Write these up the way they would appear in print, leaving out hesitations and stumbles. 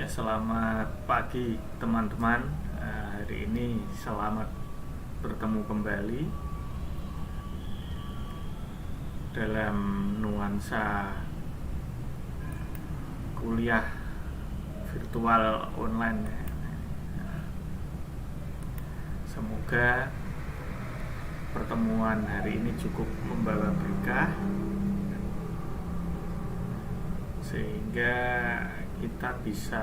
Ya, selamat pagi teman-teman. Hari ini selamat bertemu kembali dalam nuansa kuliah virtual online. Semoga pertemuan hari ini cukup membawa berkah sehingga kita bisa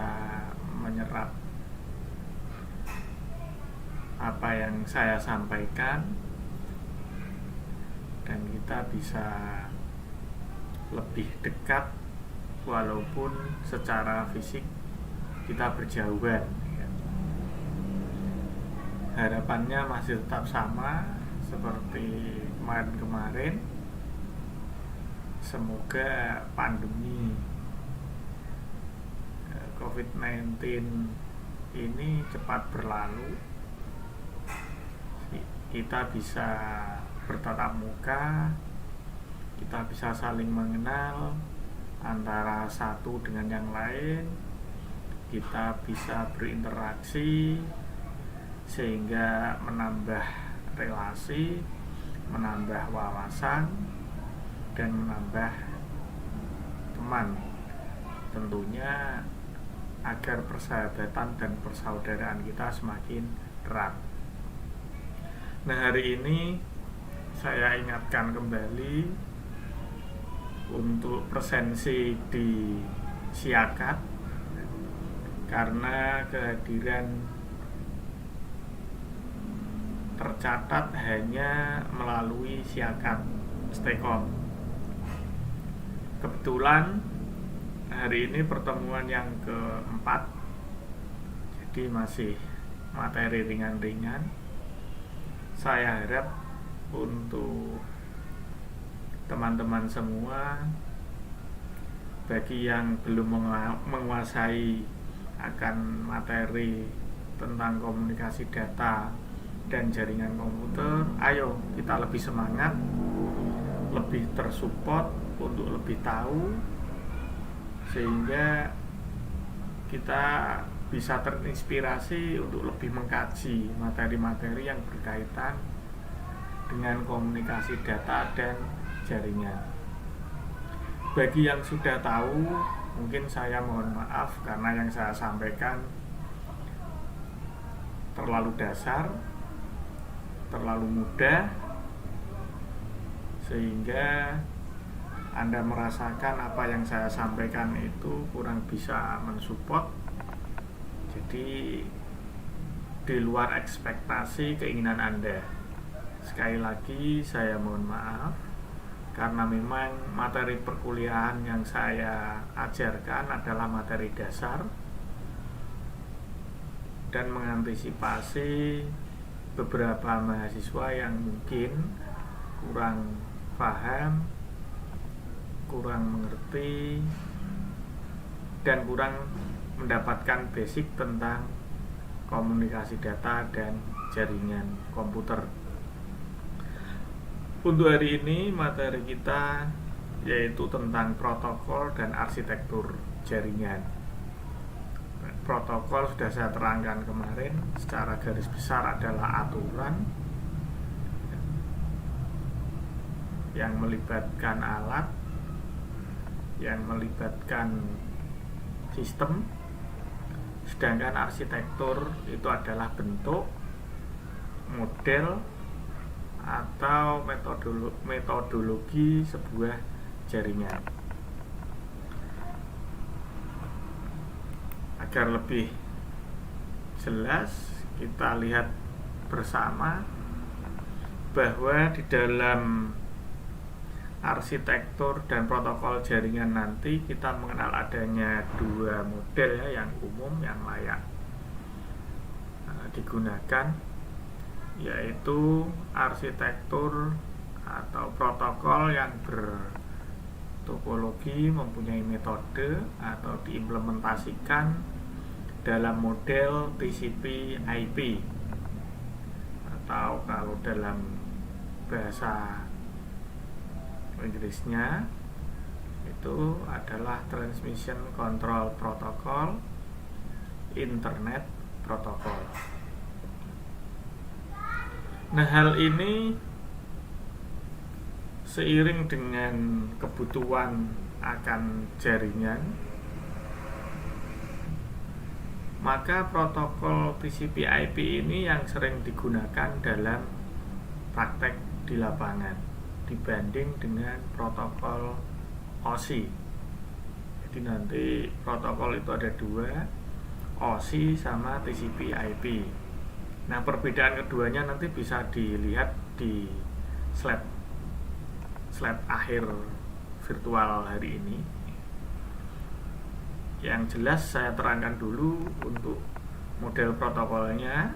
menyerap apa yang saya sampaikan dan kita bisa lebih dekat walaupun secara fisik kita berjauhan. Harapannya masih tetap sama seperti kemarin-kemarin. Semoga pandemi COVID-19 ini cepat berlalu, kita bisa bertatap muka, kita bisa saling mengenal antara satu dengan yang lain, kita bisa berinteraksi sehingga menambah relasi, menambah wawasan, dan menambah teman, tentunya agar persahabatan dan persaudaraan kita semakin erat. Nah, hari ini saya ingatkan kembali untuk presensi di Siakat, karena kehadiran tercatat hanya melalui Siakat Stekom. Kebetulan hari ini pertemuan yang keempat, jadi masih materi ringan-ringan. Saya harap untuk teman-teman semua, bagi yang belum menguasai akan materi tentang komunikasi data dan jaringan komputer, ayo kita lebih semangat, lebih tersupport untuk lebih tahu, sehingga kita bisa terinspirasi untuk lebih mengkaji materi-materi yang berkaitan dengan komunikasi data dan jaringan. Bagi yang sudah tahu, mungkin saya mohon maaf karena yang saya sampaikan terlalu dasar, terlalu mudah, sehingga Anda merasakan apa yang saya sampaikan itu kurang bisa mensupport. Jadi di luar ekspektasi keinginan Anda. Sekali lagi saya mohon maaf, karena memang materi perkuliahan yang saya ajarkan adalah materi dasar dan mengantisipasi beberapa mahasiswa yang mungkin kurang paham, kurang mengerti, dan kurang mendapatkan basic tentang komunikasi data dan jaringan komputer. Untuk hari ini materi kita yaitu tentang protokol dan arsitektur jaringan. Protokol sudah saya terangkan kemarin, secara garis besar adalah aturan yang melibatkan alat, yang melibatkan sistem. Sedangkan arsitektur itu adalah bentuk, model, atau metodologi sebuah jaringan. Agar lebih jelas, kita lihat bersama bahwa di dalam arsitektur dan protokol jaringan nanti kita mengenal adanya dua model yang umum yang layak digunakan, yaitu arsitektur atau protokol yang bertopologi, mempunyai metode atau diimplementasikan dalam model TCP/IP, atau kalau dalam bahasa Inggrisnya itu adalah Transmission Control Protocol Internet Protocol. Nah, hal ini seiring dengan kebutuhan akan jaringan, maka protokol TCP/IP ini yang sering digunakan dalam praktek di lapangan dibanding dengan protokol OSI. Jadi nanti protokol itu ada dua, OSI sama TCP/IP. Nah, perbedaan keduanya nanti bisa dilihat di slide akhir virtual hari ini. Yang jelas saya terangkan dulu untuk model protokolnya,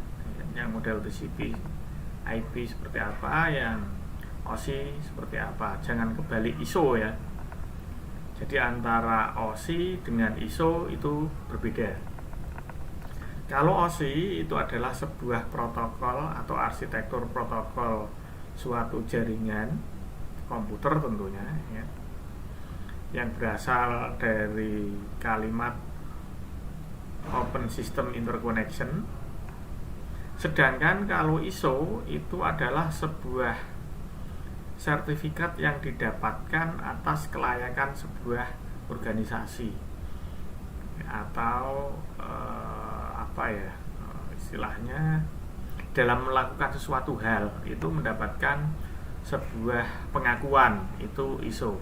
yang model TCP/IP seperti apa, yang OSI seperti apa. Jangan kebalik ISO ya. Jadi antara OSI dengan ISO itu berbeda. Kalau OSI itu adalah sebuah protokol atau arsitektur protokol suatu jaringan komputer tentunya ya, yang berasal dari kalimat Open System Interconnection. Sedangkan kalau ISO itu adalah sebuah sertifikat yang didapatkan atas kelayakan sebuah organisasi atau istilahnya dalam melakukan sesuatu hal itu mendapatkan sebuah pengakuan, itu ISO.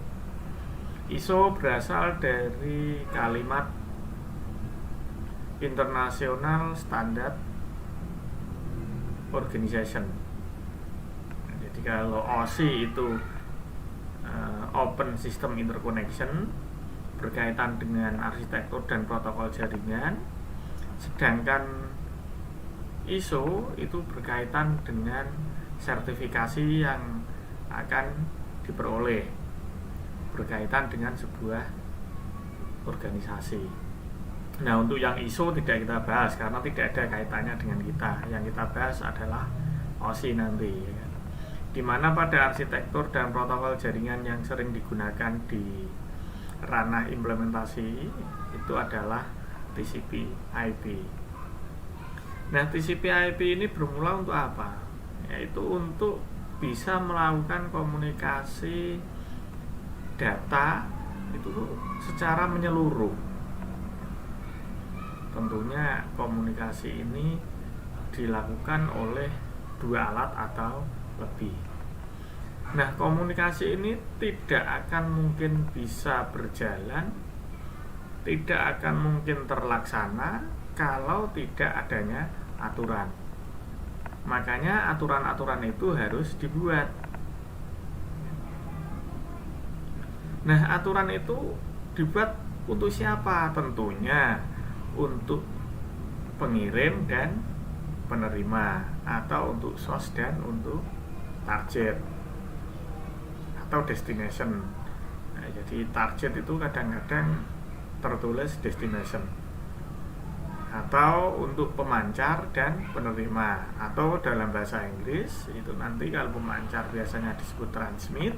ISO berasal dari kalimat International Standard Organization. Jadi kalau OSI itu Open System Interconnection, berkaitan dengan arsitektur dan protokol jaringan, sedangkan ISO itu berkaitan dengan sertifikasi yang akan diperoleh berkaitan dengan sebuah organisasi. Nah, untuk yang ISO tidak kita bahas karena tidak ada kaitannya dengan kita. Yang kita bahas adalah OSI nanti ya. Dimana pada arsitektur dan protokol jaringan yang sering digunakan di ranah implementasi itu adalah TCP/IP. Nah, TCP/IP ini bermula untuk apa? Yaitu untuk bisa melakukan komunikasi data itu secara menyeluruh. Tentunya komunikasi ini dilakukan oleh dua alat atau lebih. Nah, komunikasi ini tidak akan mungkin bisa berjalan, tidak akan mungkin terlaksana kalau tidak adanya aturan. Makanya aturan-aturan itu harus dibuat. Nah, aturan itu dibuat untuk siapa? Tentunya untuk pengirim dan penerima, atau untuk source dan untuk target atau destination. Nah, jadi target itu kadang-kadang tertulis destination, atau untuk pemancar dan penerima, atau dalam bahasa Inggris itu nanti kalau pemancar biasanya disebut transmit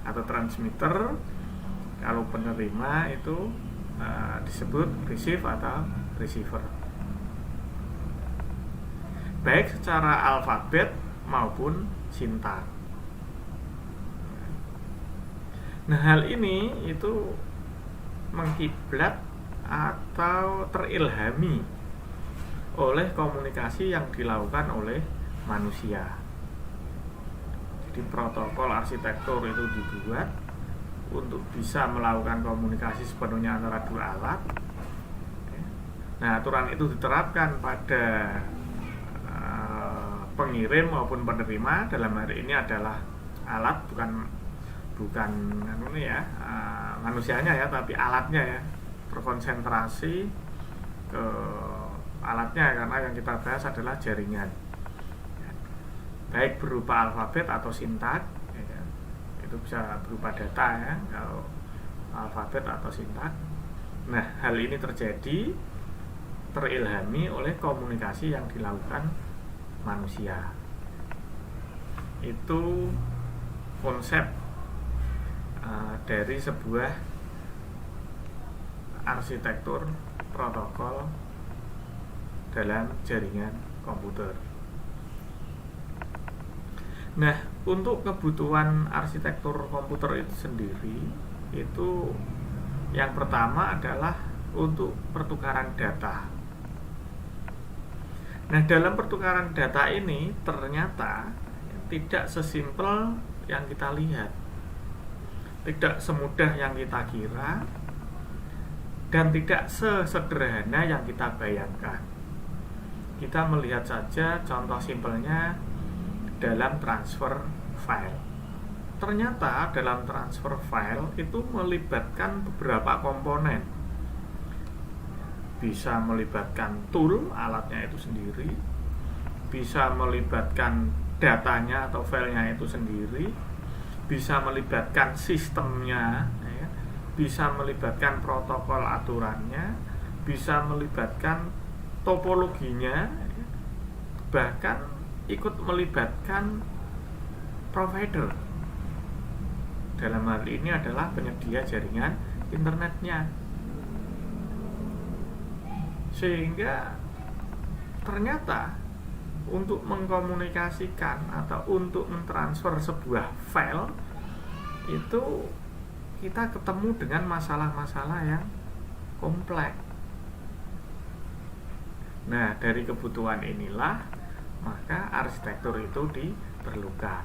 atau transmitter, kalau penerima itu disebut receive atau receiver, baik secara alfabet maupun sintaks. Nah, hal ini itu mengkiblat atau terilhami oleh komunikasi yang dilakukan oleh manusia. Jadi protokol arsitektur itu dibuat untuk bisa melakukan komunikasi sepenuhnya antara dua alat. Nah, aturan itu diterapkan pada pengirim maupun penerima. Dalam hari ini adalah alat, bukan manusianya ya, tapi alatnya ya, berkonsentrasi ke alatnya, karena yang kita bahas adalah jaringan, baik berupa alfabet atau sintaks ya. Itu bisa berupa data ya, kalau alfabet atau sintaks. Nah, hal ini terjadi terilhami oleh komunikasi yang dilakukan manusia. Itu konsep dari sebuah arsitektur protokol dalam jaringan komputer. Nah, untuk kebutuhan arsitektur komputer itu sendiri, itu yang pertama adalah untuk pertukaran data. Nah, dalam pertukaran data ini ternyata tidak sesimpel yang kita lihat, tidak semudah yang kita kira, dan tidak sesederhana yang kita bayangkan. Kita melihat saja contoh simpelnya dalam transfer file. Ternyata dalam transfer file itu melibatkan beberapa komponen. Bisa melibatkan tool, alatnya itu sendiri, bisa melibatkan datanya atau filenya itu sendiri, bisa melibatkan sistemnya, ya, bisa melibatkan protokol aturannya, bisa melibatkan topologinya, ya, bahkan ikut melibatkan provider. Dalam hal ini adalah penyedia jaringan internetnya. Sehingga ternyata untuk mengkomunikasikan atau untuk mentransfer sebuah file itu kita ketemu dengan masalah-masalah yang kompleks. Nah, dari kebutuhan inilah maka arsitektur itu diperlukan.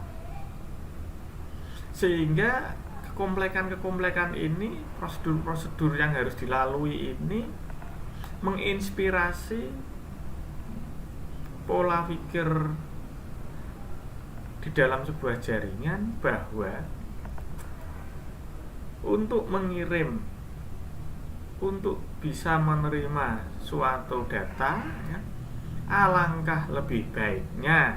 Sehingga kekomplekan ini, prosedur-prosedur yang harus dilalui ini menginspirasi pola pikir di dalam sebuah jaringan bahwa untuk mengirim, untuk bisa menerima suatu data, ya, alangkah lebih baiknya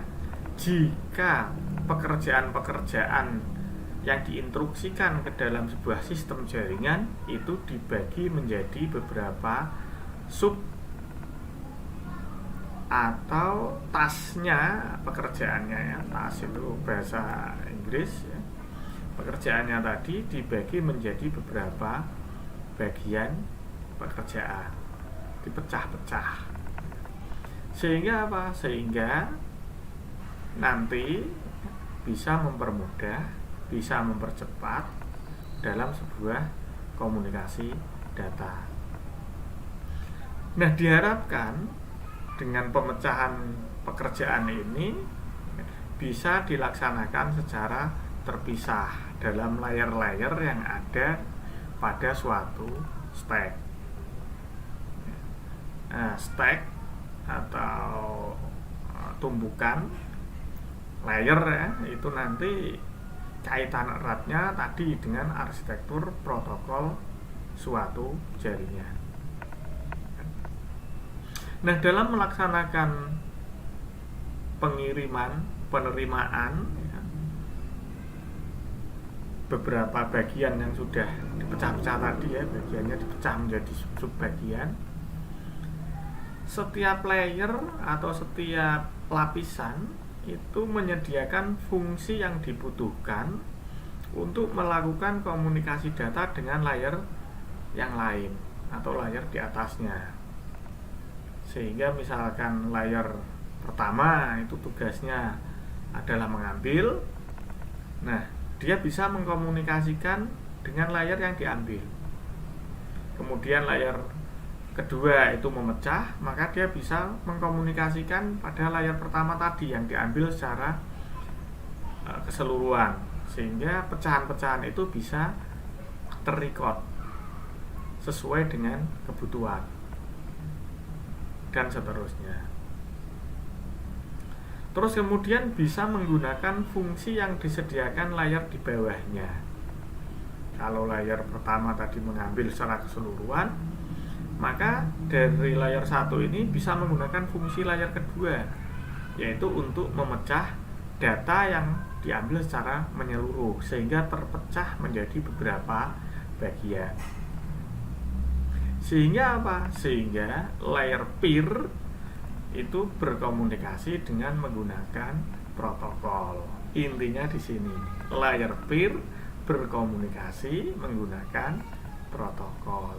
jika pekerjaan-pekerjaan yang diinstruksikan ke dalam sebuah sistem jaringan itu dibagi menjadi beberapa sub atau tasnya pekerjaannya, ya. Tas itu bahasa Inggris, ya. Pekerjaannya tadi dibagi menjadi beberapa bagian pekerjaan, dipecah-pecah. Sehingga apa? Sehingga nanti bisa mempermudah, bisa mempercepat dalam sebuah komunikasi data. Nah, diharapkan dengan pemecahan pekerjaan ini bisa dilaksanakan secara terpisah dalam layer-layer yang ada pada suatu stack. Nah, stack atau tumpukan layer, ya, itu nanti kaitan eratnya tadi dengan arsitektur protokol suatu jaringan. Nah, dalam melaksanakan pengiriman, penerimaan, ya, beberapa bagian yang sudah dipecah-pecah tadi, ya, bagiannya dipecah menjadi sub-bagian. Setiap layer atau setiap lapisan itu menyediakan fungsi yang dibutuhkan untuk melakukan komunikasi data dengan layer yang lain atau layer di atasnya. Sehingga misalkan layer pertama itu tugasnya adalah mengambil, nah dia bisa mengkomunikasikan dengan layer yang diambil. Kemudian layer kedua itu memecah, maka dia bisa mengkomunikasikan pada layar pertama tadi yang diambil secara keseluruhan, sehingga pecahan-pecahan itu bisa terrecord sesuai dengan kebutuhan dan seterusnya. Terus kemudian bisa menggunakan fungsi yang disediakan layar di bawahnya. Kalau layar pertama tadi mengambil secara keseluruhan, maka dari layar satu ini bisa menggunakan fungsi layar kedua, yaitu untuk memecah data yang diambil secara menyeluruh sehingga terpecah menjadi beberapa bagian. Sehingga apa? Sehingga layer peer itu berkomunikasi dengan menggunakan protokol. Intinya di sini, layer peer berkomunikasi menggunakan protokol.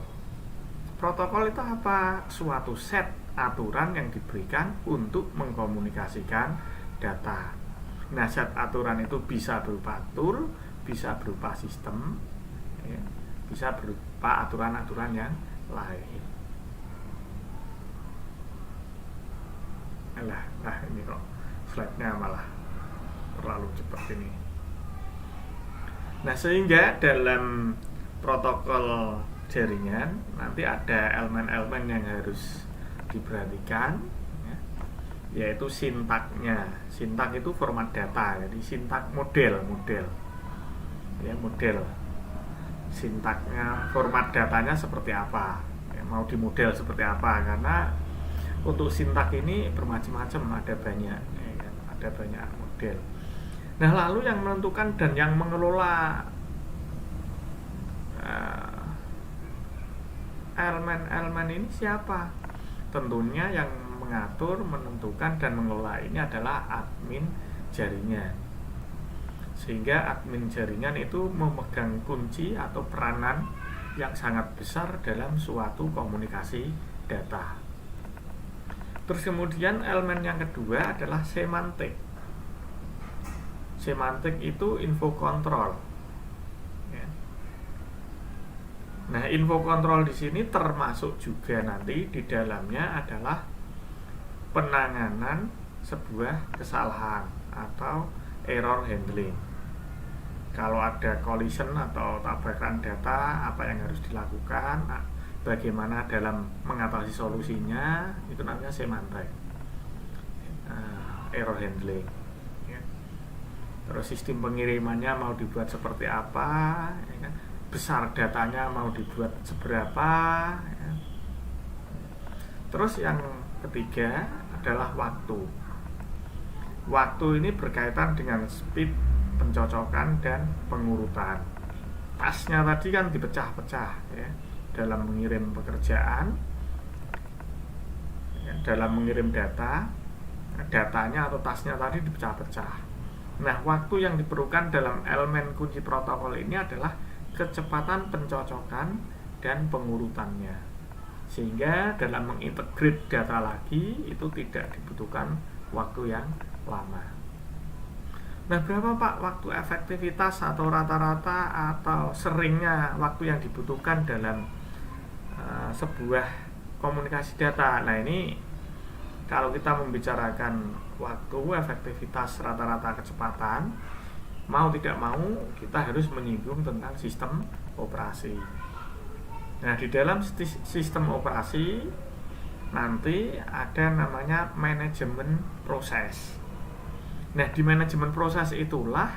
protokol itu apa? Suatu set aturan yang diberikan untuk mengkomunikasikan data. Nah, set aturan itu bisa berupa tool, bisa berupa sistem, ya, bisa berupa aturan-aturan yang lain. Nah ini kok slide-nya malah terlalu cepat ini. Nah, sehingga dalam protokol jaringan nanti ada elemen-elemen yang harus diperhatikan, ya, yaitu sintaknya. Sintak itu format data, jadi sintak model ya, model sintaknya, format datanya seperti apa, ya, mau dimodel seperti apa, karena untuk sintak ini bermacam-macam, ada banyak, ya kan? Ada banyak model. Nah, lalu yang menentukan dan yang mengelola elemen-elemen ini siapa? Tentunya yang mengatur, menentukan, dan mengelola ini adalah admin jaringan. Sehingga admin jaringan itu memegang kunci atau peranan yang sangat besar dalam suatu komunikasi data. Terus kemudian elemen yang kedua adalah semantik. Semantik itu info kontrol. Ya. Nah, info kontrol di sini termasuk juga nanti di dalamnya adalah penanganan sebuah kesalahan atau error handling. Kalau ada collision atau tabrakan data, apa yang harus dilakukan, bagaimana dalam mengatasi solusinya, itu namanya semantik, error handling. Terus sistem pengirimannya mau dibuat seperti apa, ya kan? Besar datanya mau dibuat seberapa, ya. Terus yang ketiga adalah waktu. Waktu ini berkaitan dengan speed pencocokan dan pengurutan. Tasnya tadi kan dipecah-pecah, ya, dalam mengirim pekerjaan, ya, dalam mengirim data, datanya atau tasnya tadi dipecah-pecah. Nah, waktu yang diperlukan dalam elemen kunci protokol ini adalah kecepatan pencocokan dan pengurutannya. Sehingga dalam mengintegrate data lagi itu tidak dibutuhkan waktu yang lama. Nah, berapa Pak waktu efektivitas atau rata-rata atau seringnya waktu yang dibutuhkan dalam sebuah komunikasi data? Nah, ini kalau kita membicarakan waktu, efektivitas, rata-rata kecepatan, mau tidak mau kita harus menyinggung tentang sistem operasi. Nah, di dalam sistem operasi nanti ada namanya manajemen proses. Nah, di manajemen proses itulah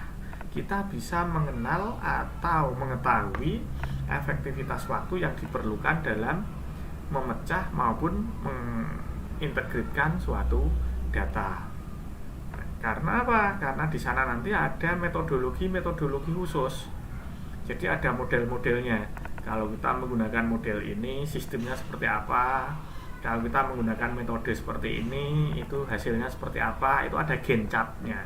kita bisa mengenal atau mengetahui efektivitas waktu yang diperlukan dalam memecah maupun mengintegrasikan suatu data. Karena apa? Karena di sana nanti ada metodologi khusus. Jadi ada model-modelnya. Kalau kita menggunakan model ini, sistemnya seperti apa? Kalau kita menggunakan metode seperti ini, itu hasilnya seperti apa? Itu ada Gantt chart-nya.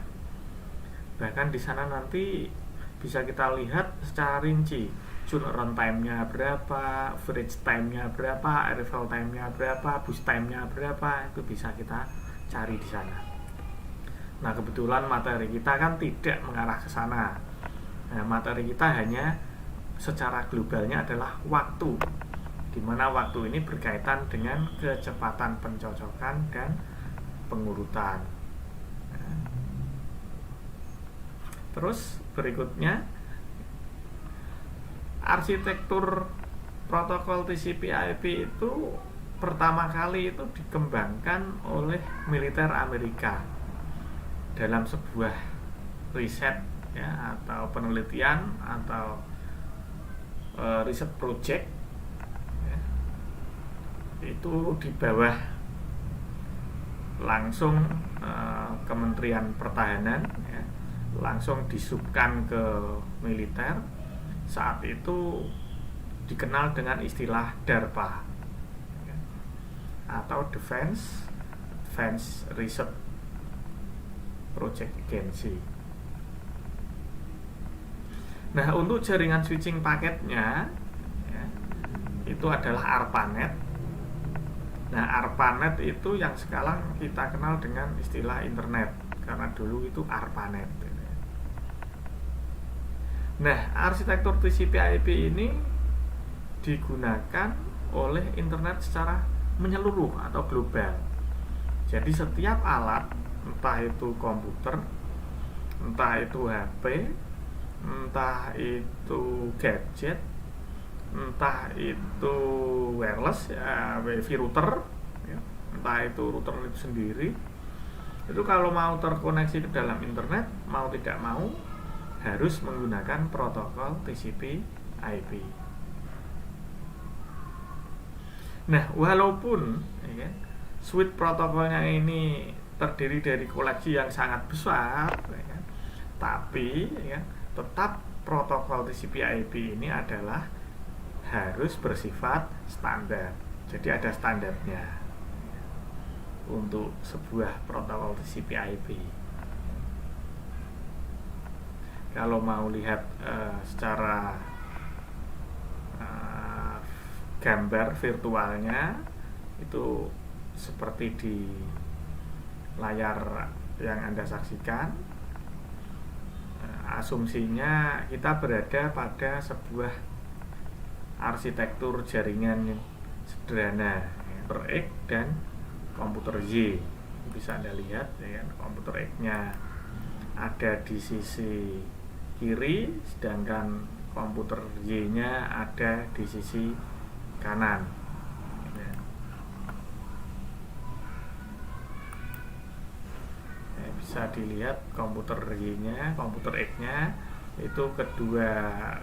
Bahkan di sana nanti bisa kita lihat secara rinci. Turnaround time-nya berapa, average time-nya berapa, arrival time-nya berapa, boost time-nya berapa, itu bisa kita cari di sana. Nah, kebetulan materi kita kan tidak mengarah ke sana. Nah, materi kita hanya secara globalnya adalah waktu, di mana waktu ini berkaitan dengan kecepatan pencocokan dan pengurutan. Nah, terus berikutnya, arsitektur protokol TCP/IP itu pertama kali itu dikembangkan oleh militer Amerika dalam sebuah riset, ya, atau penelitian atau riset project, ya, itu di bawah langsung Kementerian Pertahanan, ya, langsung disubkan ke militer. Saat itu dikenal dengan istilah DARPA, ya, atau Defense Research Project Agency. Nah, untuk jaringan switching paketnya, ya, itu adalah ARPANET. Nah, ARPANET itu yang sekarang kita kenal dengan istilah internet, karena dulu itu ARPANET. Nah, arsitektur TCP/IP ini digunakan oleh internet secara menyeluruh atau global. Jadi setiap alat, entah itu komputer, entah itu HP, entah itu gadget, entah itu wireless ya, wifi router ya, entah itu router itu sendiri, itu kalau mau terkoneksi ke dalam internet, mau tidak mau harus menggunakan protokol TCP/IP. Nah, walaupun ya, suite protokolnya ini terdiri dari koleksi yang sangat besar ya, tapi ya, tetap protokol TCP/IP ini adalah harus bersifat standar. Jadi ada standarnya untuk sebuah protokol TCP/IP. Kalau mau lihat secara gambar virtualnya itu seperti di layar yang Anda saksikan. Asumsinya kita berada pada sebuah arsitektur jaringan yang sederhana, komputer X dan komputer Y. Bisa Anda lihat ya, komputer X-nya ada di sisi kiri, sedangkan komputer Y-nya ada di sisi kanan. Bisa dilihat komputer Y-nya, komputer X-nya itu kedua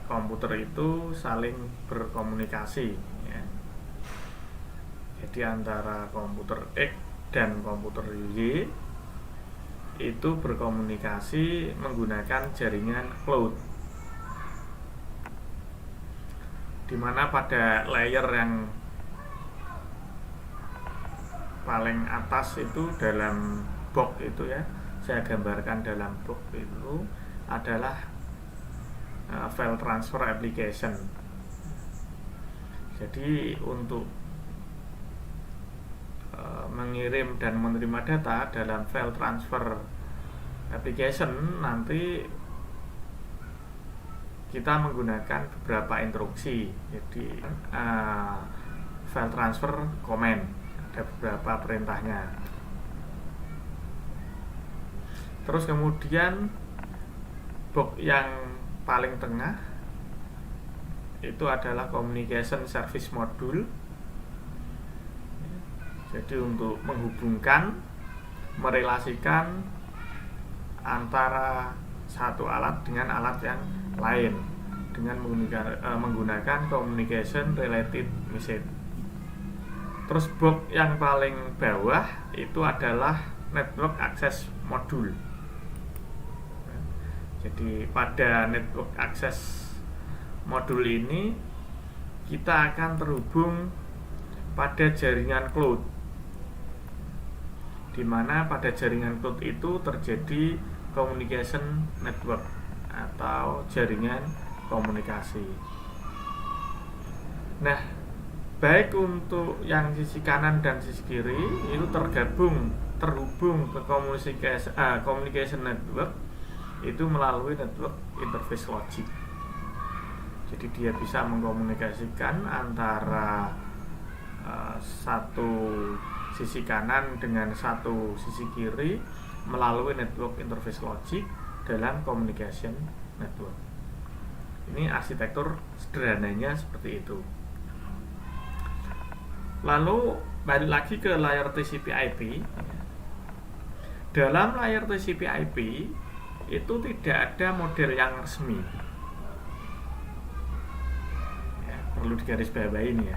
komputer itu saling berkomunikasi ya. Jadi antara komputer X dan komputer Y itu berkomunikasi menggunakan jaringan cloud, dimana pada layer yang paling atas itu dalam box itu ya, saya gambarkan dalam box itu adalah file transfer application. Jadi untuk mengirim dan menerima data dalam file transfer application nanti kita menggunakan beberapa instruksi. Jadi file transfer command, ada beberapa perintahnya. Terus kemudian box yang paling tengah itu adalah communication service module. Jadi untuk menghubungkan, merelasikan antara satu alat dengan alat yang lain dengan menggunakan communication related message. Terus box yang paling bawah itu adalah network access module. Jadi pada network access module ini kita akan terhubung pada jaringan cloud, di mana pada jaringan cloud itu terjadi communication network atau jaringan komunikasi. Nah, baik untuk yang sisi kanan dan sisi kiri itu terhubung ke communication network itu melalui network interface logic. Jadi dia bisa mengkomunikasikan antara satu sisi kanan dengan satu sisi kiri melalui network interface logic dalam communication network. Ini arsitektur sederhananya seperti itu. Lalu balik lagi ke layar TCP/IP. Dalam layar TCP/IP itu tidak ada model yang resmi ya, perlu digarisbawahi ini ya.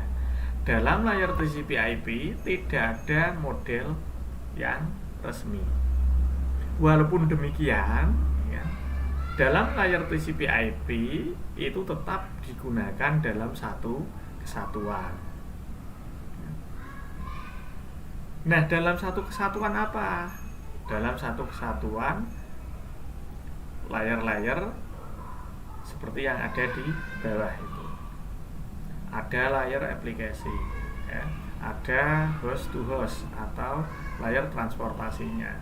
Dalam layar TCP/IP tidak ada model yang resmi. Walaupun demikian ya, dalam layar TCP/IP itu tetap digunakan dalam satu kesatuan. Nah, dalam satu kesatuan apa? Dalam satu kesatuan layar-layar seperti yang ada di bawah itu. ada layar aplikasi, ya. Ada host to host atau layar transportasinya,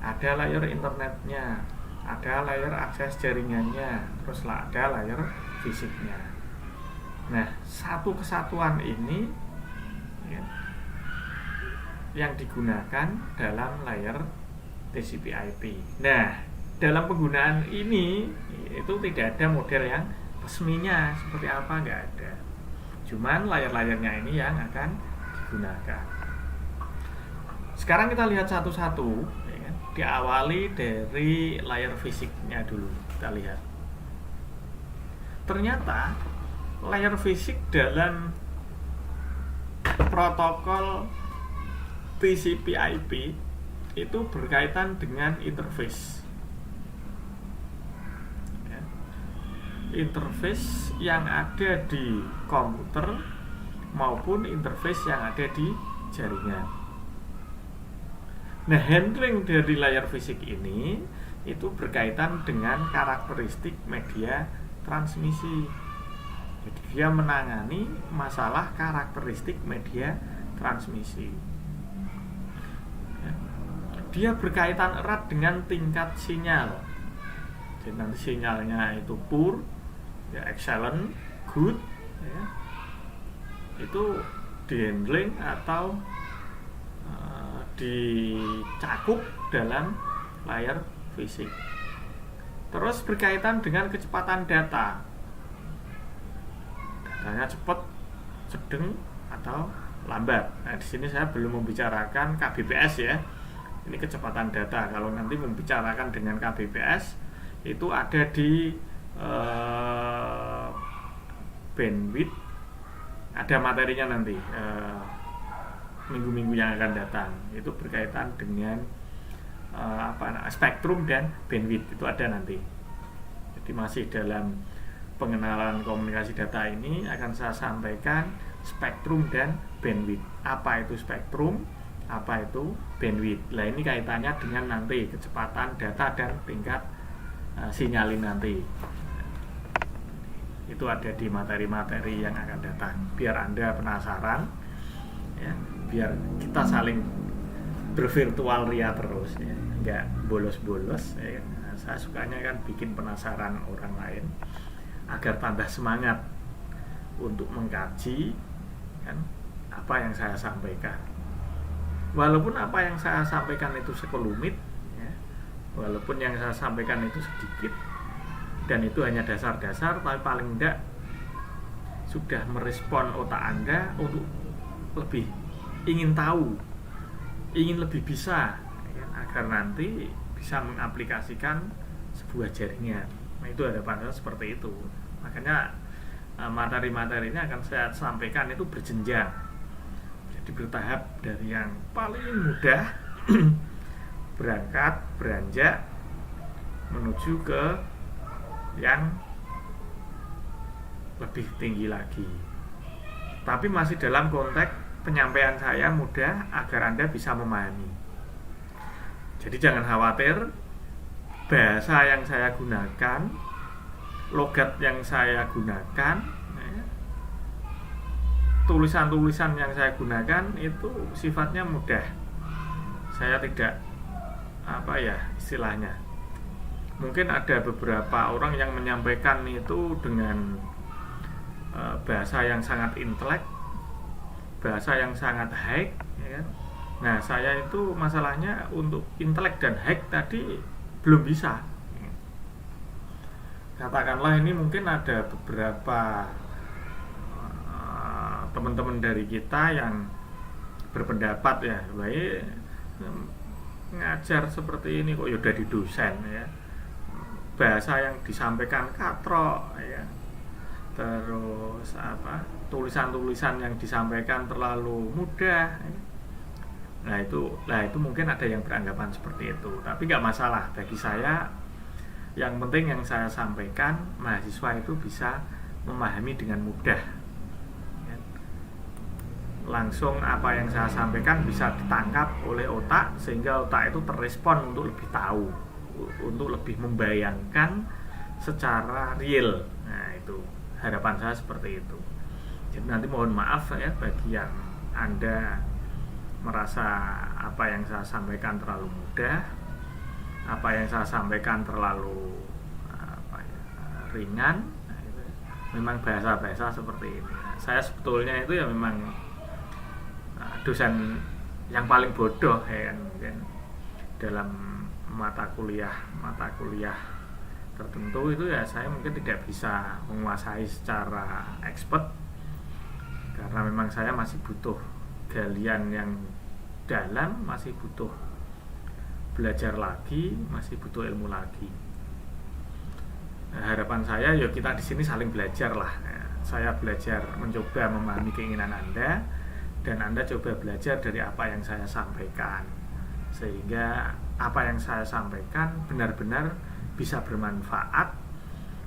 ada layar internetnya, ada layar akses jaringannya, terus ada layar fisiknya. Nah, satu kesatuan ini ya, yang digunakan dalam layar TCP/IP. Nah, dalam penggunaan ini itu tidak ada model yang resminya seperti apa, nggak ada. Cuman layar-layarnya ini yang akan digunakan. Sekarang kita lihat satu-satu, ya kan? Diawali dari layar fisiknya dulu. Kita lihat. Ternyata layar fisik dalam protokol TCP/IP itu berkaitan dengan interface. Ya. Interface yang ada di komputer maupun interface yang ada di jaringan. Nah, handling dari layar fisik ini itu berkaitan dengan karakteristik media transmisi. Jadi dia menangani masalah karakteristik media transmisi. Ya. Dia berkaitan erat dengan tingkat sinyal. Jadi nanti sinyalnya itu poor, ya, excellent, good, ya, itu di-handling atau dicakup dalam layar fisik. Terus berkaitan dengan kecepatan data. Datanya cepat, sedang, atau lambat. Nah, di sini saya belum membicarakan kbps ya. Ini kecepatan data. Kalau nanti membicarakan dengan kbps itu ada di bandwidth. Ada materinya nanti minggu-minggu yang akan datang. Itu berkaitan dengan spektrum dan bandwidth, itu ada nanti. Jadi masih dalam pengenalan komunikasi data ini akan saya sampaikan spektrum dan bandwidth. Apa itu spektrum, apa itu bandwidth. Nah, ini kaitannya dengan nanti kecepatan data dan tingkat sinyalin nanti. Itu ada di materi-materi yang akan datang. Biar Anda penasaran, ya, biar kita saling bervirtual ria terus, ya, nggak bolos-bolos. Ya. Nah, saya sukanya kan bikin penasaran orang lain agar tambah semangat untuk mengkaji kan apa yang saya sampaikan. Walaupun apa yang saya sampaikan itu sekelumit, ya, walaupun yang saya sampaikan itu sedikit dan itu hanya dasar-dasar, tapi paling tidak sudah merespon otak Anda untuk lebih ingin tahu, ingin lebih bisa, ya, agar nanti bisa mengaplikasikan sebuah jaringan. Nah, itu harapan saya seperti itu. Makanya materi-materi ini akan saya sampaikan itu berjenjang. Jadi bertahap dari yang paling mudah berangkat, beranjak menuju ke yang lebih tinggi lagi. Tapi masih dalam konteks penyampaian saya mudah agar Anda bisa memahami. Jadi jangan khawatir, bahasa yang saya gunakan, logat yang saya gunakan, ya, tulisan-tulisan yang saya gunakan itu sifatnya mudah. Saya tidak istilahnya. Mungkin ada beberapa orang yang menyampaikan itu dengan bahasa yang sangat intelek, bahasa yang sangat high, ya kan? Nah, saya itu masalahnya untuk intelek dan high tadi belum bisa. Katakanlah ini mungkin ada beberapa teman-teman dari kita yang berpendapat ya, baik ngajar seperti ini kok ya udah di dosen ya. Bahasa yang disampaikan katrok ya. Terus tulisan-tulisan yang disampaikan terlalu mudah ya. Nah itu mungkin ada yang beranggapan seperti itu, tapi nggak masalah bagi saya. Yang penting yang saya sampaikan mahasiswa itu bisa memahami dengan mudah ya. Langsung apa yang saya sampaikan bisa ditangkap oleh otak, sehingga otak itu terrespon untuk lebih tahu, untuk lebih membayangkan secara real. Nah, itu harapan saya seperti itu. Jadi nanti mohon maaf ya bagi yang Anda merasa apa yang saya sampaikan terlalu mudah, apa yang saya sampaikan terlalu ringan. Memang bahasa-bahasa seperti ini. Saya sebetulnya itu ya memang dosen yang paling bodoh ya kan, mungkin dalam mata kuliah tertentu itu ya saya mungkin tidak bisa menguasai secara expert, karena memang saya masih butuh galian yang dalam, masih butuh belajar lagi, masih butuh ilmu lagi. Harapan saya ya kita di sini saling belajar lah. Saya belajar mencoba memahami keinginan Anda, dan Anda coba belajar dari apa yang saya sampaikan, sehingga apa yang saya sampaikan benar-benar bisa bermanfaat,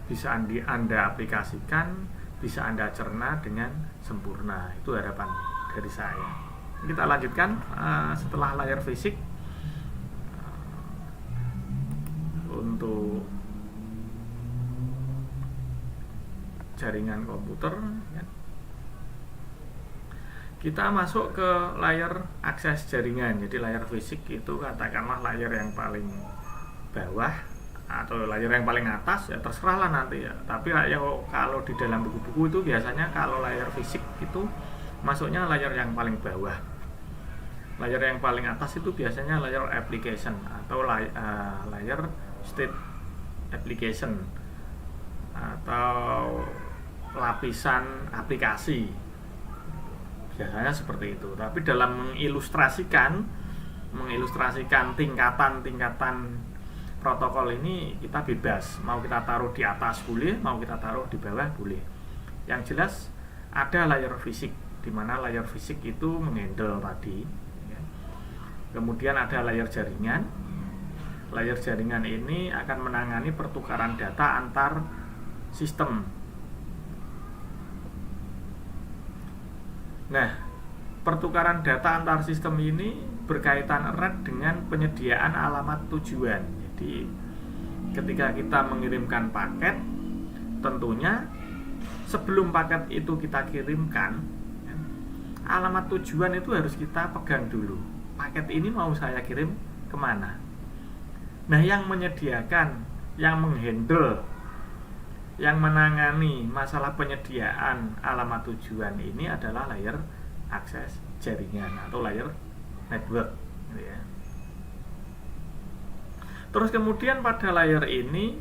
bisa Anda aplikasikan, bisa Anda cerna dengan sempurna. Itu harapan dari saya. Kita lanjutkan setelah layar fisik untuk jaringan komputer ya. Kita masuk ke layar akses jaringan. Jadi layar fisik itu katakanlah layar yang paling bawah atau layar yang paling atas, ya terserah lah nanti ya. Tapi ya kalau di dalam buku-buku itu biasanya kalau layar fisik itu masuknya layar yang paling bawah. Layar yang paling atas itu biasanya layar application atau layar state application atau lapisan aplikasi, biasanya seperti itu. Tapi dalam mengilustrasikan tingkatan protokol ini kita bebas, mau kita taruh di atas boleh, mau kita taruh di bawah boleh. Yang jelas ada layar fisik, di mana layar fisik itu menghandle tadi ya. Kemudian ada layar jaringan. Layar jaringan ini akan menangani pertukaran data antar sistem. Nah, pertukaran data antar sistem ini berkaitan erat dengan penyediaan alamat tujuan. Jadi, ketika kita mengirimkan paket, tentunya sebelum paket itu kita kirimkan, alamat tujuan itu harus kita pegang dulu. Paket ini mau saya kirim kemana? Nah, yang menyediakan, yang menghandle, yang menangani masalah penyediaan alamat tujuan ini adalah layar akses jaringan atau layar network gitu ya. Terus kemudian pada layar ini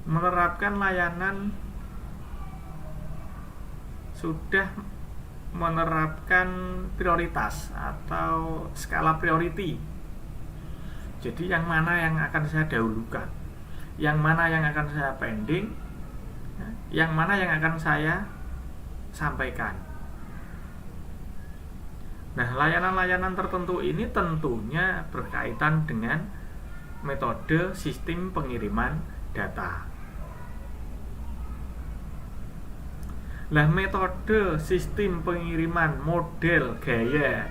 menerapkan layanan, sudah menerapkan prioritas atau skala priority. Jadi yang mana yang akan saya dahulukan, yang mana yang akan saya pending, yang mana yang akan saya sampaikan. Nah, layanan-layanan tertentu ini tentunya berkaitan dengan metode sistem pengiriman data. Nah, metode sistem pengiriman model gaya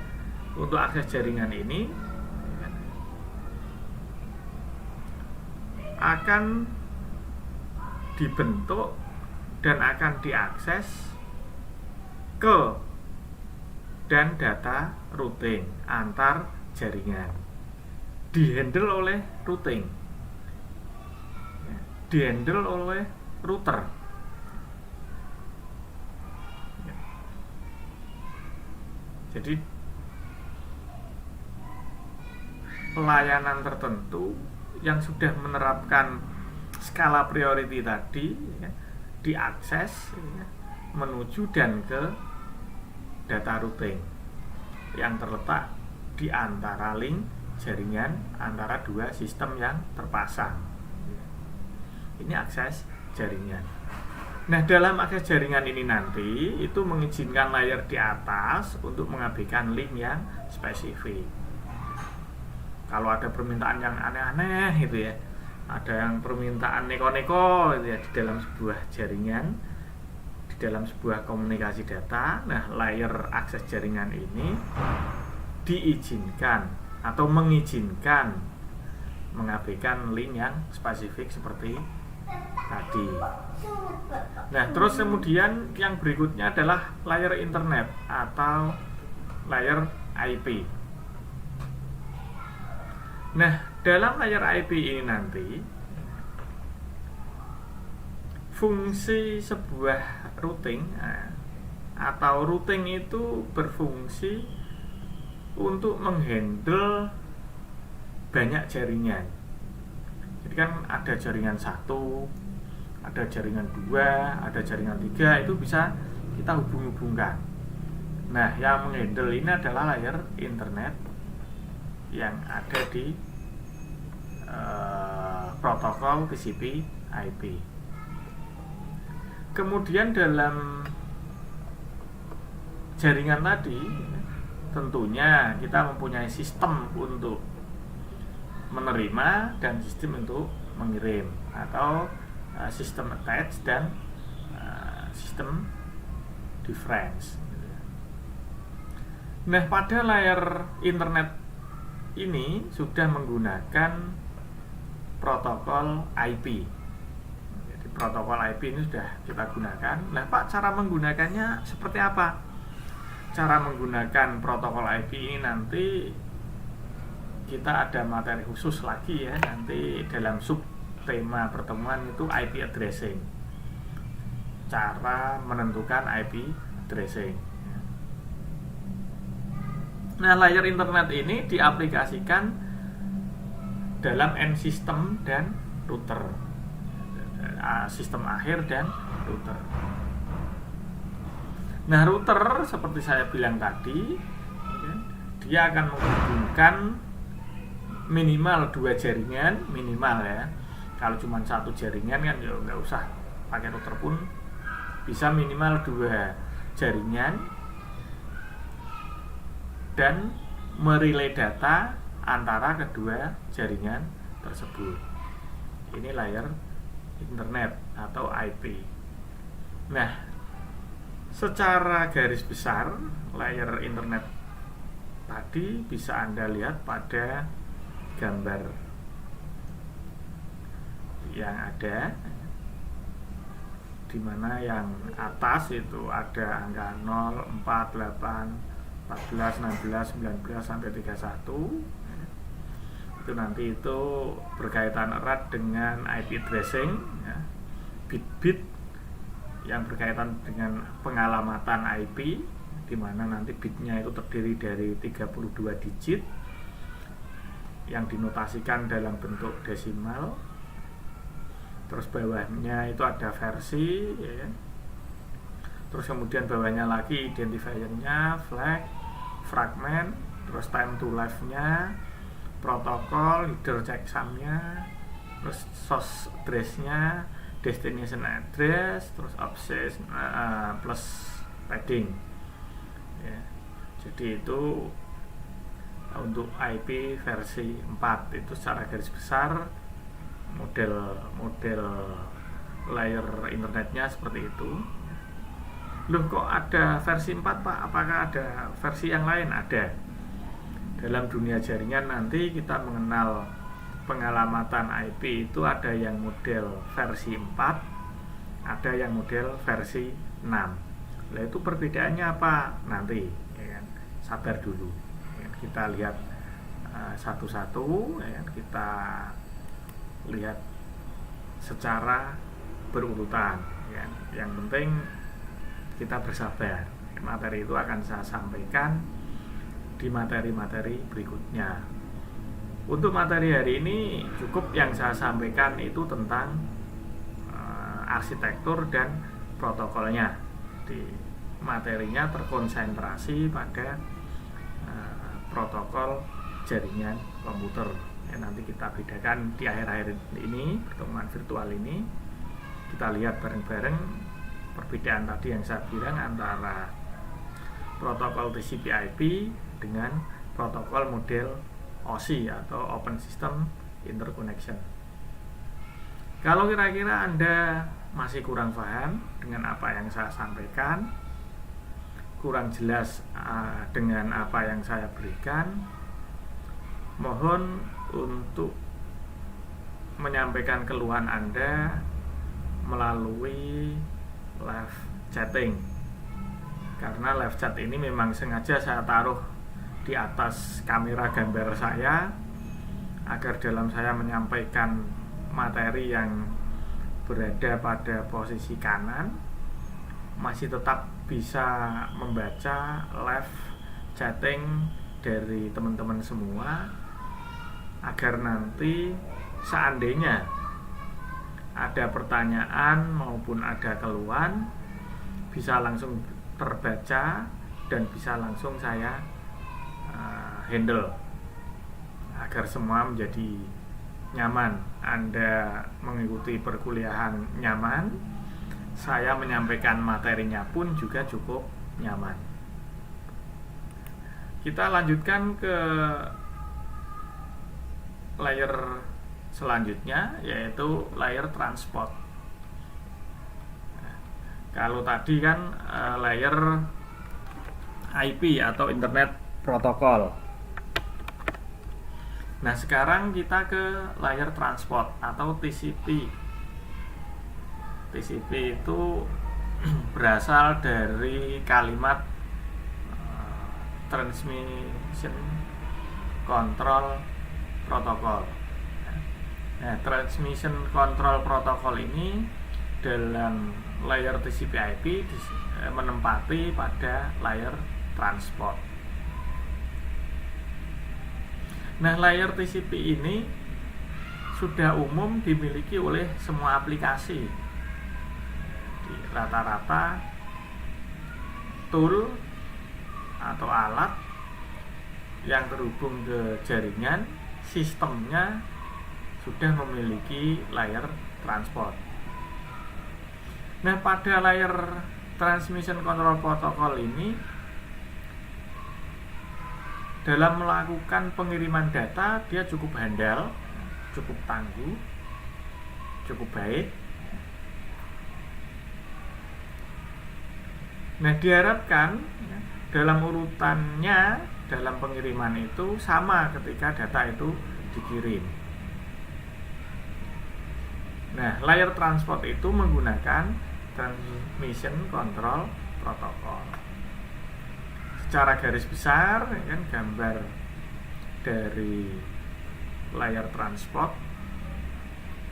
untuk akses jaringan ini akan dibentuk dan akan diakses ke dan data routing antar jaringan, dihandle oleh routing, dihandle oleh router. Jadi layanan tertentu yang sudah menerapkan skala priority tadi ya, diakses ya, menuju dan ke data routing yang terletak di antara link jaringan antara dua sistem yang terpasang. Ini akses jaringan. Nah, dalam akses jaringan ini nanti itu mengizinkan layar di atas untuk mengabaikan link yang spesifik. Kalau ada permintaan yang aneh-aneh gitu ya, ada yang permintaan neko-neko gitu ya, di dalam sebuah jaringan, di dalam sebuah komunikasi data, nah layar akses jaringan ini diizinkan atau mengizinkan mengabaikan link yang spesifik seperti tadi. Nah, terus kemudian yang berikutnya adalah layer internet atau layer IP. Nah, dalam layer IP ini nanti fungsi sebuah routing atau routing itu berfungsi untuk menghandle banyak jaringan. Jadi kan ada jaringan 1, ada jaringan 2, ada jaringan 3, itu bisa kita hubung-hubungkan. Nah, yang menghandle ini adalah layer internet yang ada di protokol TCP IP. Kemudian dalam jaringan tadi tentunya kita mempunyai sistem untuk menerima dan sistem untuk mengirim, atau sistem attach dan sistem difference. Nah, pada layar internet ini sudah menggunakan protokol IP. Jadi protokol IP ini sudah kita gunakan. Nah, Pak, cara menggunakannya seperti apa? Cara menggunakan protokol IP ini nanti kita ada materi khusus lagi ya, nanti dalam sub tema pertemuan itu IP addressing, cara menentukan IP addressing. Nah, layar internet ini diaplikasikan dalam end system dan router, sistem akhir dan router. Nah, router seperti saya bilang tadi, dia akan menghubungkan minimal 2 jaringan, minimal ya. Kalau cuma 1 jaringan kan ya nggak usah pakai router pun bisa, minimal 2 jaringan dan merelay data antara kedua jaringan tersebut. Ini layar internet atau IP. Nah, secara garis besar layar internet tadi bisa Anda lihat pada gambar yang ada, di mana yang atas itu ada angka 0, 4, 8, 14, 16, 19 sampai 31. Itu nanti itu berkaitan erat dengan IP addressing ya, bit-bit yang berkaitan dengan pengalamatan IP, di mana nanti bitnya itu terdiri dari 32 digit yang dinotasikan dalam bentuk desimal. Terus bawahnya itu ada versi ya. Terus kemudian bawahnya lagi identifiernya, flag, fragment, terus time to life-nya, protokol, header checksum-nya, terus source address-nya, destination address, terus access plus padding ya. Jadi itu untuk IP versi 4 itu secara garis besar model layer internetnya seperti itu. Loh, kok ada versi 4 Pak? Apakah ada versi yang lain? Ada. Dalam dunia jaringan nanti kita mengenal pengalamatan IP itu ada yang model versi 4, ada yang model versi 6. Nah, itu perbedaannya apa? Nanti ya kan? Sabar dulu. Kita lihat satu-satu ya, kita lihat secara berurutan ya. Yang penting kita bersabar. Materi itu akan saya sampaikan di materi-materi berikutnya. Untuk materi hari ini cukup yang saya sampaikan itu tentang arsitektur dan protokolnya. Di materinya terkonsentrasi pada protokol jaringan komputer ya, nanti kita bedakan di akhir-akhir ini, pertemuan virtual ini kita lihat bareng-bareng perbedaan tadi yang saya bilang antara protokol TCP/IP dengan protokol model OSI atau Open System Interconnection. Kalau kira-kira Anda masih kurang paham dengan apa yang saya sampaikan, kurang jelas dengan apa yang saya berikan, mohon untuk menyampaikan keluhan Anda melalui live chatting. Karena live chat ini memang sengaja saya taruh di atas kamera gambar saya agar dalam saya menyampaikan materi yang berada pada posisi kanan masih tetap bisa membaca live chatting dari teman-teman semua, agar nanti seandainya ada pertanyaan maupun ada keluhan bisa langsung terbaca dan bisa langsung saya handle agar semua menjadi nyaman. Anda mengikuti perkuliahan nyaman, saya menyampaikan materinya pun juga cukup nyaman. Kita lanjutkan ke layer selanjutnya, yaitu layer transport. Kalau tadi kan layer IP atau Internet Protocol. Nah, sekarang kita ke layer transport atau TCP. TCP itu berasal dari kalimat Transmission Control Protocol. Nah, Transmission Control Protocol ini dalam layer TCP/IP menempati pada layer transport. Nah, layer TCP ini sudah umum dimiliki oleh semua aplikasi. Rata-rata tool atau alat yang terhubung ke jaringan, sistemnya sudah memiliki layer transport. Nah, pada layer Transmission Control Protocol ini, dalam melakukan pengiriman data dia cukup handal, cukup tangguh, cukup baik. Nah, diharapkan dalam urutannya dalam pengiriman itu sama ketika data itu dikirim. Nah, layer transport itu menggunakan Transmission Control Protocol. Secara garis besar, kan, gambar dari layer transport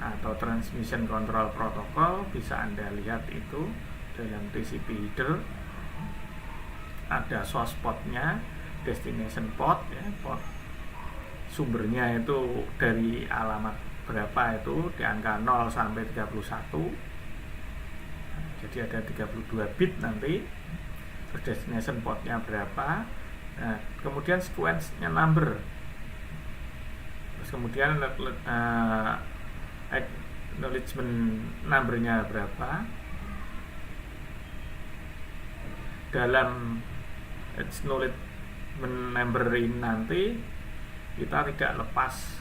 atau Transmission Control Protocol bisa Anda lihat itu dalam TCP header. Ada source portnya, destination port, ya, port sumbernya itu dari alamat berapa itu di angka 0 sampai 31. Jadi ada 32 bit nanti. Terus destination portnya berapa. Nah, kemudian sequence-nya number. Terus kemudian acknowledgement number-nya berapa. Dalam acknowledgement number ini nanti kita tidak lepas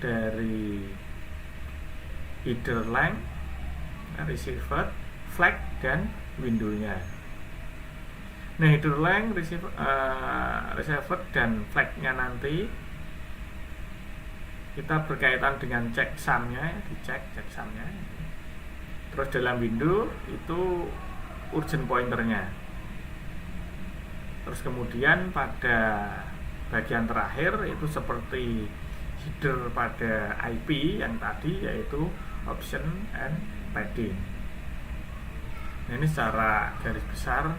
dari header length, receiver, flag, dan window-nya. Nah, header length, receiver, dan flag-nya nanti kita berkaitan dengan checksum-nya, dicek checksum-nya. Terus dalam window itu urgent pointer-nya. Terus kemudian pada bagian terakhir itu seperti header pada IP yang tadi, yaitu option and padding. Nah, ini secara garis besar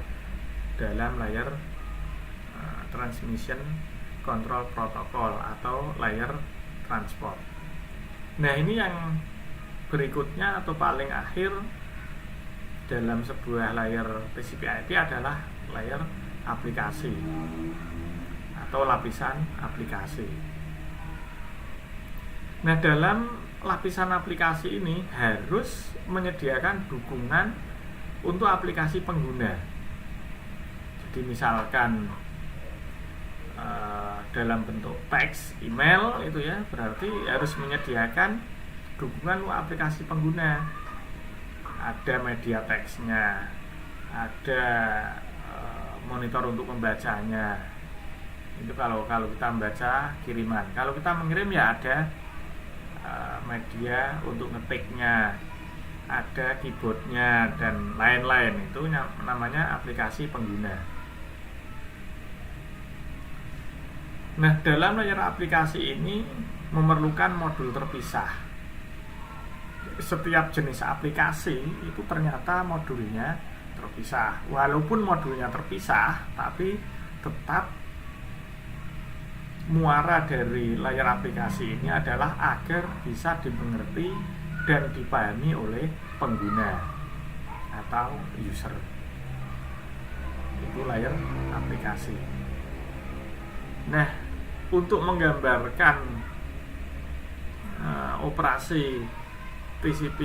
dalam layer Transmission Control Protocol atau layer transport. Nah, ini yang berikutnya atau paling akhir dalam sebuah layer TCP/IP adalah layer aplikasi atau lapisan aplikasi. Nah, dalam lapisan aplikasi ini harus menyediakan dukungan untuk aplikasi pengguna. Jadi misalkan dalam bentuk teks, email itu ya, berarti harus menyediakan dukungan untuk aplikasi pengguna. Ada media teksnya, ada monitor untuk membacanya. Itu kalau kita membaca kiriman. Kalau kita mengirim ya ada media untuk ngetiknya, ada keyboardnya dan lain-lain. Itu namanya aplikasi pengguna. Nah, dalam layar aplikasi ini memerlukan modul terpisah. Setiap jenis aplikasi itu ternyata modulnya terpisah. Walaupun modulnya terpisah, tapi tetap muara dari layar aplikasi ini adalah agar bisa dimengerti dan dipahami oleh pengguna atau user. Itu layar aplikasi. Nah, untuk menggambarkan operasi TCP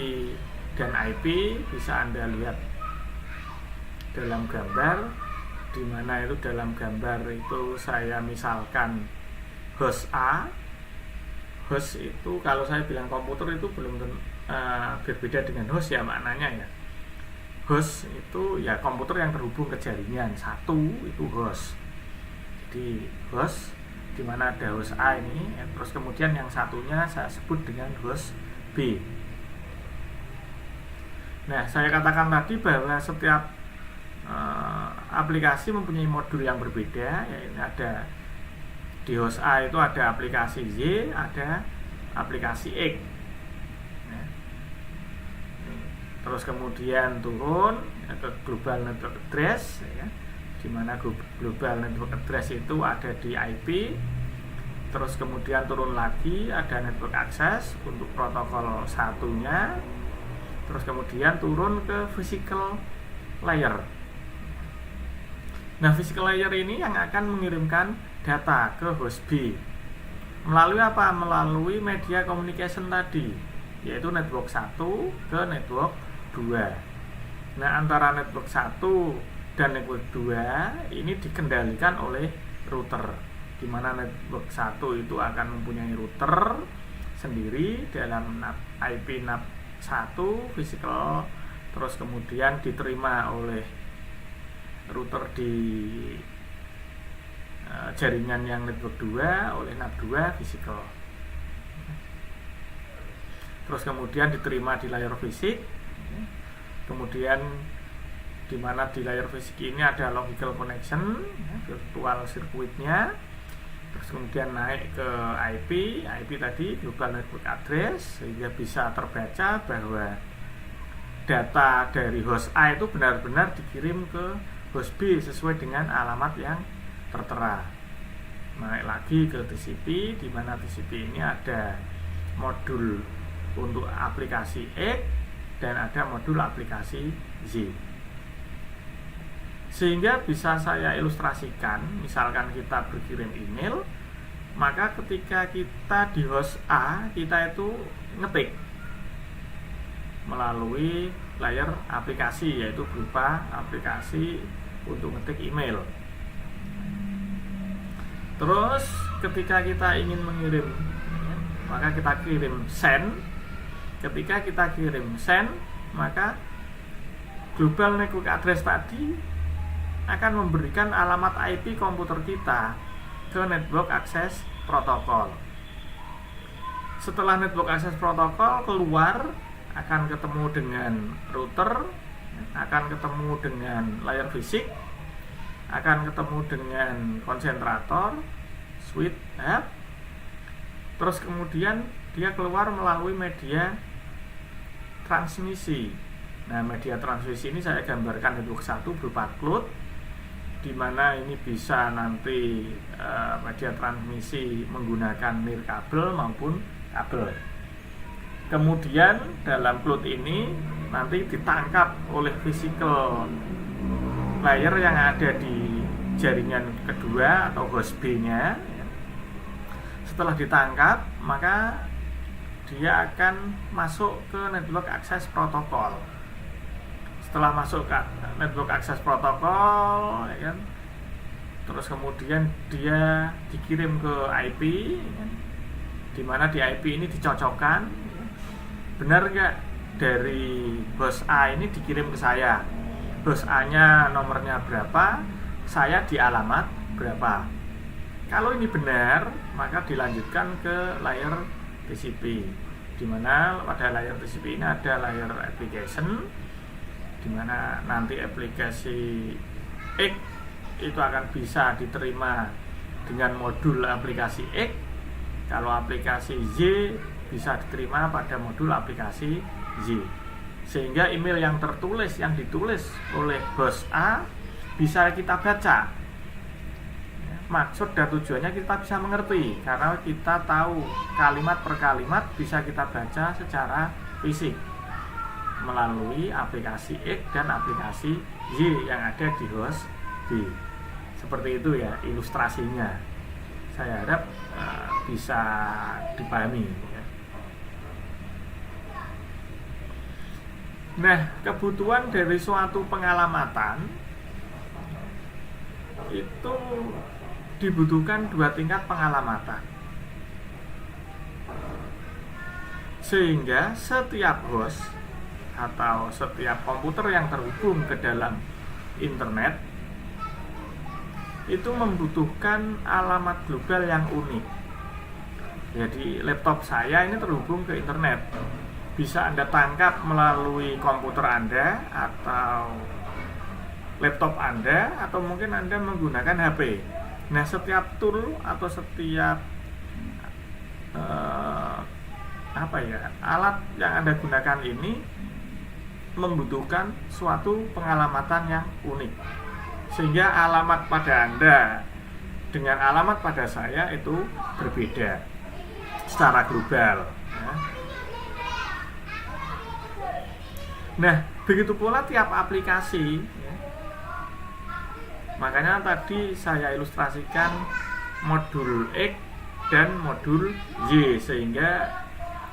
dan IP bisa Anda lihat dalam gambar, di mana itu dalam gambar itu saya misalkan host A. Host itu kalau saya bilang komputer itu belum berbeda dengan host ya maknanya ya. Host itu ya komputer yang terhubung ke jaringan. Satu itu host. Jadi host di mana ada host A ini, terus kemudian yang satunya saya sebut dengan host B. Nah, saya katakan tadi bahwa setiap aplikasi mempunyai modul yang berbeda. Yaitu ada di host A itu ada aplikasi Y, ada aplikasi X. Nah, terus kemudian turun ke global network address, ya, di mana global network address itu ada di IP. Terus kemudian turun lagi ada network access untuk protokol satunya. Terus kemudian turun ke physical layer. Nah, physical layer ini yang akan mengirimkan data ke host B. Melalui apa? Melalui media communication tadi, yaitu network 1 ke network 2. Nah, antara network 1 dan network 2 ini dikendalikan oleh router, di mana network 1 itu akan mempunyai router sendiri dalam IP NAT 1 physical, terus kemudian diterima oleh router di jaringan yang network 2 oleh NAT 2 physical. Terus kemudian diterima di layar fisik. Kemudian di mana di layar fisik ini ada logical connection, virtual circuitnya. Terus kemudian naik ke IP tadi global network address, sehingga bisa terbaca bahwa data dari host A itu benar-benar dikirim ke host B sesuai dengan alamat yang tertera. Naik lagi ke TCP, di mana TCP ini ada modul untuk aplikasi X dan ada modul aplikasi Z. Sehingga bisa saya ilustrasikan, misalkan kita berkirim email, maka ketika kita di host A, kita itu ngetik melalui layar aplikasi, yaitu berupa aplikasi untuk ngetik email. Terus ketika kita ingin mengirim, maka kita kirim send. Ketika kita kirim send, maka global network address tadi akan memberikan alamat IP komputer kita ke network access protokol. Setelah network access protokol keluar, akan ketemu dengan router, akan ketemu dengan layar fisik, akan ketemu dengan konsentrator, switch, hub. Terus kemudian dia keluar melalui media transmisi. Nah, media transmisi ini saya gambarkan network 1 berupa cloud, di mana ini bisa nanti media transmisi menggunakan nirkabel maupun kabel. Kemudian dalam cloud ini nanti ditangkap oleh physical layer yang ada di jaringan kedua atau host B-nya. Setelah ditangkap, maka dia akan masuk ke network access protokol. Setelah masuk ke network access protokol, ya kan, terus kemudian dia dikirim ke IP, ya kan, di mana di IP ini dicocokkan, ya, benar nggak dari host A ini dikirim ke saya, host A-nya nomornya berapa, saya di alamat berapa. Kalau ini benar, maka dilanjutkan ke layar TCP. dimana pada layar TCP ini ada layar application, dimana nanti aplikasi X itu akan bisa diterima dengan modul aplikasi X, kalau aplikasi Y bisa diterima pada modul aplikasi Y, sehingga email yang ditulis oleh bos A bisa kita baca. Maksud dan tujuannya kita bisa mengerti karena kita tahu kalimat per kalimat, bisa kita baca secara fisik melalui aplikasi X dan aplikasi Y yang ada di host B. Seperti itu ya ilustrasinya. Saya harap bisa dipahami ya. Nah, kebutuhan dari suatu pengalamatan itu dibutuhkan 2 tingkat pengalamatan, sehingga setiap host atau setiap komputer yang terhubung ke dalam internet itu membutuhkan alamat global yang unik. Jadi laptop saya ini terhubung ke internet, bisa Anda tangkap melalui komputer Anda atau laptop Anda, atau mungkin Anda menggunakan HP. Nah, setiap tool atau setiap alat yang Anda gunakan ini membutuhkan suatu pengalamatan yang unik, sehingga alamat pada Anda dengan alamat pada saya itu berbeda secara global ya. Nah, begitu pula tiap aplikasi ya. Makanya tadi saya ilustrasikan modul X dan modul Y, sehingga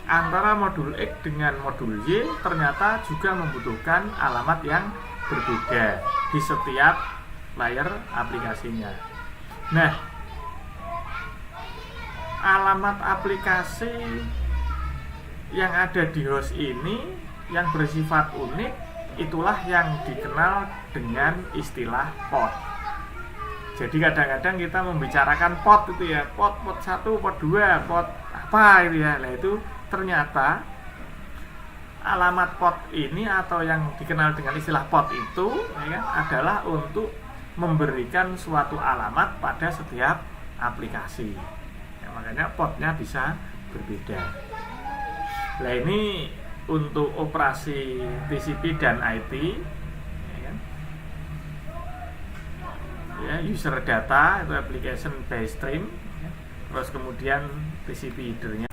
antara modul X dengan modul Y ternyata juga membutuhkan alamat yang berbeda di setiap layar aplikasinya. Nah, alamat aplikasi yang ada di host ini yang bersifat unik, itulah yang dikenal dengan istilah port. Jadi kadang-kadang kita membicarakan port itu ya, port 1, port 2, port apa itu ya. Nah, itu ternyata alamat port ini atau yang dikenal dengan istilah port itu ya kan, adalah untuk memberikan suatu alamat pada setiap aplikasi ya, makanya portnya bisa berbeda. Nah, ini untuk operasi TCP dan IP ya kan? Ya, user data itu application by stream ya. Terus kemudian TCP headernya.